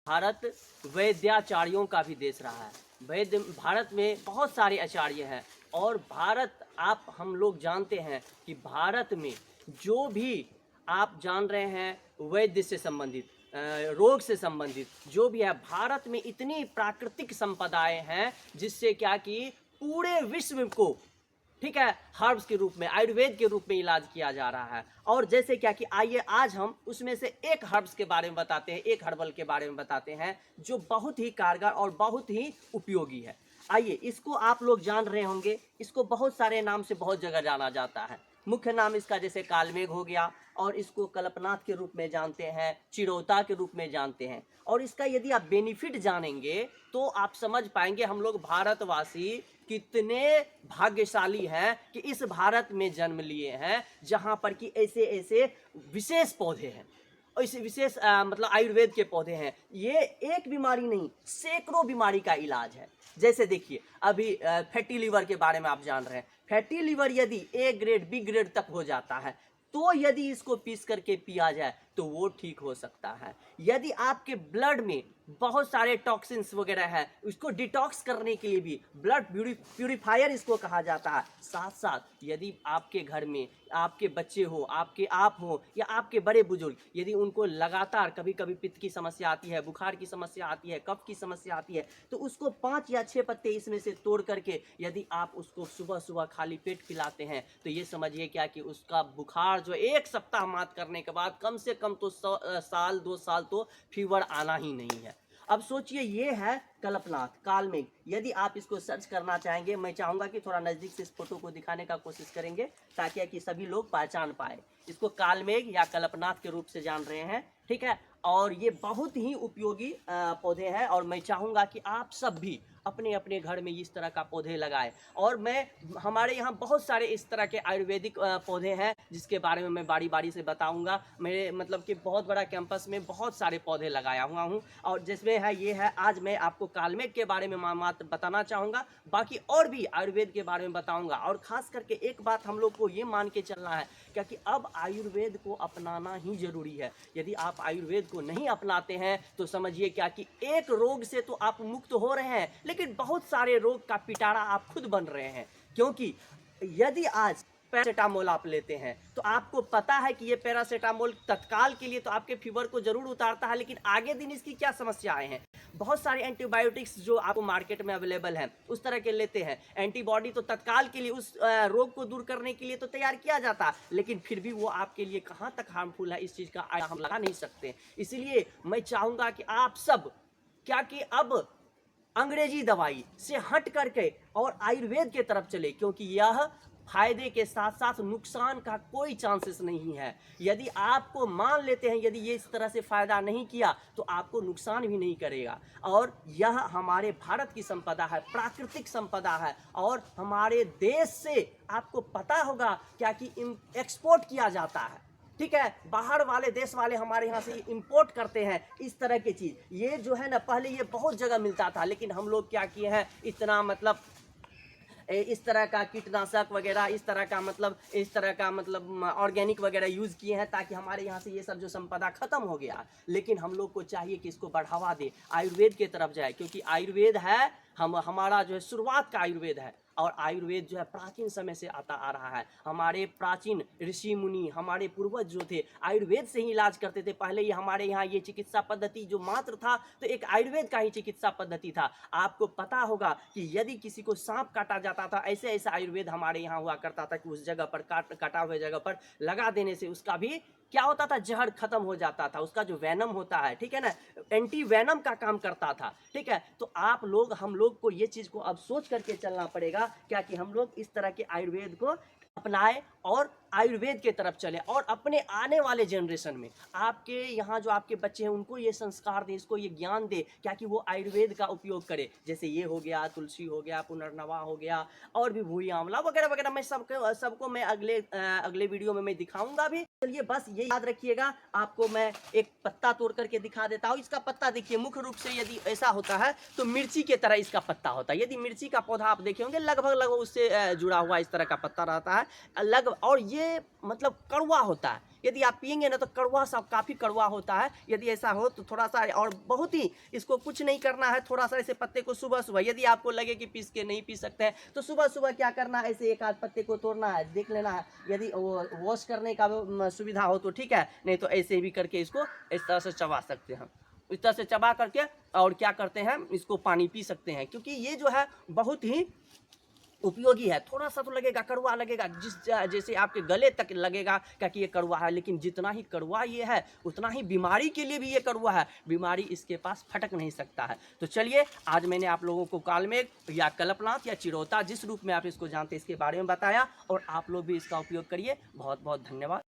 भारत वैद्याचार्यों का भी देश रहा है। वैद्य भारत में बहुत सारे आचार्य हैं और भारत आप हम लोग जानते हैं कि भारत में जो भी आप जान रहे हैं वैद्य से संबंधित रोग से संबंधित जो भी है, भारत में इतनी प्राकृतिक संपदाएं हैं जिससे क्या कि पूरे विश्व को, ठीक है, हर्ब्स के रूप में, आयुर्वेद के रूप में इलाज किया जा रहा है। और जैसे क्या कि आइए आज हम उसमें से एक हर्ब्स के बारे में बताते हैं, एक हर्बल के बारे में बताते हैं जो बहुत ही कारगर और बहुत ही उपयोगी है। आइए, इसको आप लोग जान रहे होंगे, इसको बहुत सारे नाम से बहुत जगह जाना जाता है। मुख्य नाम इसका जैसे कालमेघ हो गया, और इसको कल्पनाथ के रूप में जानते हैं, चिरौता के रूप में जानते हैं। और इसका यदि आप बेनिफिट जानेंगे तो आप समझ पाएंगे हम लोग भारतवासी कितने भाग्यशाली हैं कि इस भारत में जन्म लिए हैं जहां पर कि ऐसे ऐसे विशेष पौधे हैं, ऐसे विशेष मतलब आयुर्वेद के पौधे हैं। ये एक बीमारी नहीं, सैकड़ों बीमारी का इलाज है। जैसे देखिए, अभी फैटी लीवर के बारे में आप जान रहे हैं। फैटी लीवर यदि ए ग्रेड बी ग्रेड तक हो जाता है तो यदि इसको पीस करके पिया जाए तो वो ठीक हो सकता है। यदि आपके ब्लड में बहुत सारे टॉक्सिन्स वगैरह है, उसको डिटॉक्स करने के लिए भी ब्लड प्यूरिफायर इसको कहा जाता है। साथ साथ यदि आपके घर में आपके बच्चे हो, आपके आप हो या आपके बड़े बुजुर्ग, यदि उनको लगातार कभी कभी पित्त की समस्या आती है, बुखार की समस्या आती है, कफ की समस्या आती है, तो उसको 5 या 6 पत्ते इसमें से तोड़ करके यदि आप उसको सुबह सुबह खाली पेट पिलाते हैं तो ये समझिए क्या कि उसका बुखार जो 1 सप्ताह मात करने के बाद कम से कम तो साल 2 साल तो फीवर आना ही नहीं है। अब सोचिए, ये है कल्पनाथ, कालमेघ। यदि आप इसको सर्च करना चाहेंगे, मैं चाहूंगा कि थोड़ा नजदीक से इस फोटो को दिखाने का कोशिश करेंगे ताकि कि सभी लोग पहचान पाए। इसको कालमेघ या कल्पनाथ के रूप से जान रहे हैं, ठीक है। और ये बहुत ही उपयोगी पौधे हैं और मैं चाहूंगा कि आप सब भी अपने अपने घर में इस तरह का पौधे लगाएं। और मैं हमारे यहाँ बहुत सारे इस तरह के आयुर्वेदिक पौधे हैं जिसके बारे में मैं बारी बारी से बताऊंगा। मेरे मतलब कि बहुत बड़ा कैंपस में बहुत सारे पौधे लगाया हुआ हूँ और जिसमें है ये है, आज मैं आपको कालमेघ के बारे में मात्र बताना चाहूँगा, बाकी और भी आयुर्वेद के बारे में बताऊँगा। और ख़ास करके एक बात हम लोग को ये मान के चलना है क्योंकि अब आयुर्वेद को अपनाना ही ज़रूरी है। यदि आप आयुर्वेद को नहीं अपनाते हैं तो समझिए क्या कि एक रोग से तो आप मुक्त हो रहे हैं लेकिन बहुत सारे रोग का पिटारा आप खुद बन रहे हैं। क्योंकि यदि आज पैरासीटामोल आप लेते हैं तो आपको पता है कि ये पैरासीटामोल तत्काल के लिए तो आपके फीवर को जरूर उतारता है, लेकिन आगे दिन इसकी क्या समस्याएं हैं। बहुत सारे एंटीबायोटिक्स जो आपको मार्केट में अवेलेबल हैं उस तरह के लेते हैं। एंटीबॉडी तो तत्काल के लिए उस रोग को दूर करने के लिए तो तैयार किया जाता है, लेकिन फिर भी वो आपके लिए कहाँ तक हार्मफुल है इस चीज़ का हम लगा नहीं सकते। इसलिए मैं चाहूँगा कि आप सब क्या कि अब अंग्रेजी दवाई से हट करके और आयुर्वेद के तरफ चले, क्योंकि यह फायदे के साथ साथ नुकसान का कोई चांसेस नहीं है। यदि आपको मान लेते हैं यदि ये इस तरह से फायदा नहीं किया तो आपको नुकसान भी नहीं करेगा। और यह हमारे भारत की संपदा है, प्राकृतिक संपदा है और हमारे देश से आपको पता होगा क्या कि एक्सपोर्ट किया जाता है, ठीक है। बाहर वाले देश वाले हमारे यहाँ से इंपोर्ट करते हैं इस तरह की चीज़। ये जो है ना, पहले ये बहुत जगह मिलता था लेकिन हम लोग क्या किए हैं, इतना मतलब इस तरह का कीटनाशक वगैरह, इस तरह का मतलब ऑर्गेनिक वगैरह यूज़ किए हैं ताकि हमारे यहाँ से ये सब जो संपदा खत्म हो गया। लेकिन हम लोग को चाहिए कि इसको बढ़ावा दे, आयुर्वेद के तरफ जाए, क्योंकि आयुर्वेद है हमारा जो है शुरुआत का आयुर्वेद है। और आयुर्वेद जो है प्राचीन समय से आता आ रहा है। हमारे प्राचीन ऋषि मुनि, हमारे पूर्वज जो थे आयुर्वेद से ही इलाज करते थे। पहले ये हमारे यहाँ ये चिकित्सा पद्धति जो मात्र था तो एक आयुर्वेद का ही चिकित्सा पद्धति था। आपको पता होगा कि यदि किसी को सांप काटा जाता था, ऐसे ऐसा आयुर्वेद हमारे यहाँ हुआ करता था कि उस जगह पर काटा हुए जगह पर लगा देने से उसका भी क्या होता था, जहर खत्म हो जाता था। उसका जो वेनम होता है, ठीक है ना, एंटी वेनम का काम करता था, ठीक है। तो आप लोग हम लोग को ये चीज़ को अब सोच करके चलना पड़ेगा क्या कि हम लोग इस तरह के आयुर्वेद को अपनाएं और आयुर्वेद के तरफ चले और अपने आने वाले जनरेशन में आपके यहाँ जो आपके बच्चे हैं उनको ये संस्कार दे, इसको ये ज्ञान दे क्या कि वो आयुर्वेद का उपयोग करे। जैसे ये हो गया, तुलसी हो गया, पुनर्नवा हो गया और भी भूई आंवला वगैरह वगैरह, मैं सबको मैं अगले वीडियो में मैं दिखाऊंगा भी। चलिए बस ये याद रखिएगा। आपको मैं एक पत्ता तोड़ करके दिखा देता हूँ। इसका पत्ता देखिए, मुख्य रूप से यदि ऐसा होता है तो मिर्ची के तरह इसका पत्ता होता है। यदि मिर्ची का पौधा आप देखे होंगे लगभग उससे जुड़ा हुआ इस तरह का पत्ता रहता है लगभग। और ये ये मतलब कड़वा होता है। यदि आप पिएंगे ना तो कड़वा सा, काफ़ी कड़वा होता है। यदि ऐसा हो तो थोड़ा सा, और बहुत ही इसको कुछ नहीं करना है, थोड़ा सा ऐसे पत्ते को सुबह सुबह, यदि आपको लगे कि पीस के नहीं पी सकते हैं तो सुबह सुबह क्या करना है, ऐसे एक आध पत्ते को तोड़ना है, देख लेना है। यदि वॉश करने का सुविधा हो तो ठीक है, नहीं तो ऐसे भी करके इसको इस तरह से चबा सकते हैं। इस तरह से चबा करके और क्या करते हैं, इसको पानी पी सकते हैं, क्योंकि ये जो है बहुत ही उपयोगी है। थोड़ा सा तो लगेगा, कड़वा लगेगा, जैसे आपके गले तक लगेगा क्या कि ये कड़वा है, लेकिन जितना ही कड़वा ये है उतना ही बीमारी के लिए भी ये कड़वा है। बीमारी इसके पास फटक नहीं सकता है। तो चलिए, आज मैंने आप लोगों को कालमेघ या कल्पनाथ या चिरौता, जिस रूप में आप इसको जानते हैं, इसके बारे में बताया, और आप लोग भी इसका उपयोग करिए। बहुत बहुत धन्यवाद।